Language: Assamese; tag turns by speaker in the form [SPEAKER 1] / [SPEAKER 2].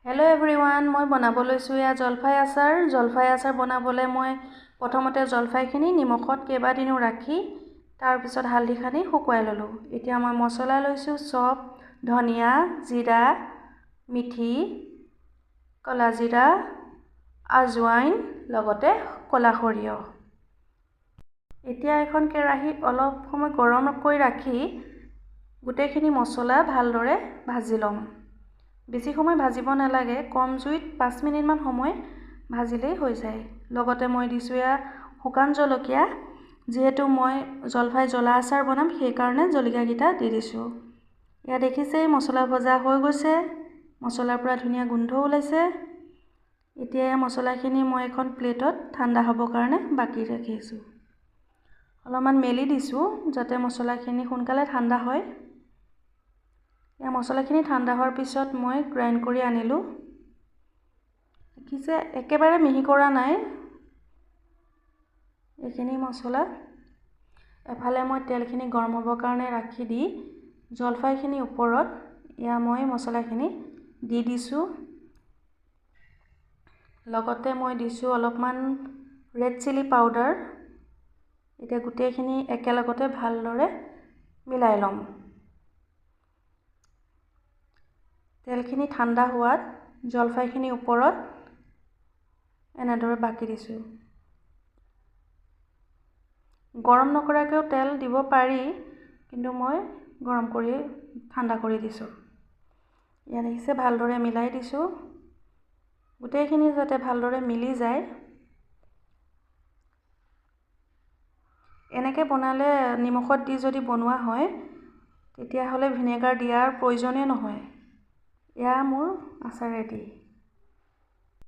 [SPEAKER 1] হেল্ল' এভৰিৱান, মই বনাব লৈছোঁ এয়া জলফাই আচাৰ। জলফাই আচাৰ বনাবলৈ মই প্ৰথমতে জলফাইখিনি নিমখত কেইবাদিনো ৰাখি তাৰপিছত হালধি সানি শুকুৱাই ল'লোঁ। এতিয়া মই মছলা লৈছোঁ চপ, ধনিয়া, জিৰা, মিঠি, ক'লা জিৰা, আজৱাইন লগতে ক'লা সৰিয়হ। এতিয়া এখন কেৰাহীত অলপ সময় গৰম কৰি ৰাখি গোটেইখিনি মছলা ভালদৰে ভাজি ল'ম। বেছি সময় ভাজিব নালাগে, কম জুইত 5 মিনিটমান সময় ভাজিলেই হৈ যায়। লগতে মই দিছোঁ এয়া শুকান জলকীয়া, যিহেতু মই জলফাই জ্বলা আচাৰ বনাম সেইকাৰণে জলকীয়াকেইটা দি দিছোঁ। এয়া দেখিছেই মছলা ভজা হৈ গৈছে, মছলাৰ পৰা ধুনীয়া গোন্ধ ওলাইছে। এতিয়া এই মছলাখিনি মই এখন প্লেটত ঠাণ্ডা হ'বৰ কাৰণে বাকি ৰাখিছোঁ। অলপমান মেলি দিছোঁ যাতে মছলাখিনি সোনকালে ঠাণ্ডা হয়। এয়া মছলাখিনি ঠাণ্ডা হোৱাৰ পিছত মই গ্ৰাইণ্ড কৰি আনিলোঁ। দেখিছে একেবাৰে মিহি কৰা নাই এইখিনি মছলা। এফালে মই তেলখিনি গৰম হ'বৰ কাৰণে ৰাখি দি জলফাইখিনিৰ ওপৰত এয়া মই মছলাখিনি দি দিছোঁ। লগতে মই দিছোঁ অলপমান ৰেড চিলি পাউডাৰ। এতিয়া গোটেইখিনি একেলগতে ভালদৰে মিলাই ল'ম। তেলখিনি ঠাণ্ডা হোৱাত জলফাইখিনিৰ ওপৰত এনেদৰে বাকি দিছোঁ। গৰম নকৰাকৈও তেল দিব পাৰি, কিন্তু মই গৰম কৰি ঠাণ্ডা কৰি দিছোঁ। ইয়াত দেখিছে ভালদৰে মিলাই দিছোঁ, গোটেইখিনি যাতে ভালদৰে মিলি যায়। এনেকৈ বনালে নিমখত দি যদি বনোৱা হয় তেতিয়াহ'লে ভিনেগাৰ দিয়াৰ প্ৰয়োজনেই নহয়। এয়া মোৰ আচাৰ ৰেডি।